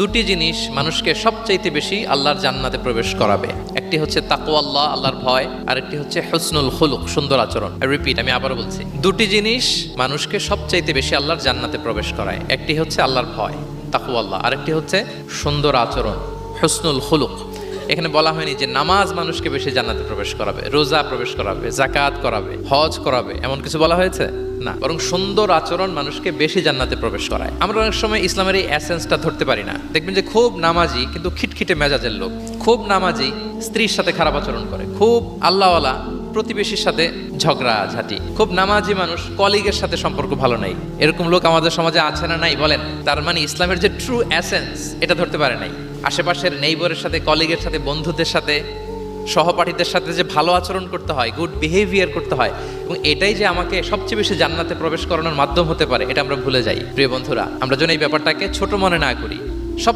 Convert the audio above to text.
দুটি জিনিস মানুষকে সবচাইতে বেশি আল্লাহর জান্নাতে প্রবেশ করাবে। একটি হচ্ছে তাকওয়াল্লাহ, আল্লাহর ভয়, আর একটি হচ্ছে হুসনুল খুলুক, সুন্দর আচরণ। রিপিট, আমি আবারও বলছি, দুটি জিনিস মানুষকে সবচাইতে বেশি আল্লাহর জান্নাতে প্রবেশ করায়। একটি হচ্ছে আল্লাহর ভয়, তাকওয়াল্লাহ, আরেকটি হচ্ছে সুন্দর আচরণ, হুসনুল খুলুক। এখানে বলা হয়নি যে নামাজ মানুষকে বেশি জান্নাতে প্রবেশ করাবে, রোজা প্রবেশ করাবে, যাকাত করাবে, হজ করাবে, এমন কিছু বলা হয়েছে না, বরং সুন্দর আচরণ মানুষকে বেশি জান্নাতে প্রবেশ করায়। আমরা অনেক সময় ইসলামের এই এসেন্সটা ধরতে পারি না। দেখবেন যে খুব নামাজি কিন্তু খিটখিটে মেজাজের লোক, খুব নামাজি স্ত্রীর সাথে খারাপ আচরণ করে, খুব আল্লাহওয়ালা প্রতিবেশীর সাথে ঝগড়া ঝাঁটি, খুব নামাজি মানুষ কলিগের সাথে সম্পর্ক ভালো নাই। এরকম লোক আমাদের সমাজে আছে না নাই বলেন? তার মানে ইসলামের যে ট্রু এসেন্স এটা ধরতে পারে নাই। আশেপাশের নেইবরের সাথে, কলিগের সাথে, বন্ধুদের সাথে, সহপাঠীদের সাথে যে ভালো আচরণ করতে হয়, গুড বিহেভিয়ার করতে হয়, এবং এটাই যে আমাকে সবচেয়ে বেশি জান্নাতে প্রবেশ করানোর মাধ্যম হতে পারে, এটা আমরা ভুলে যাই। প্রিয় বন্ধুরা, আমরা যেন এই ব্যাপারটাকে ছোট মনে না করি।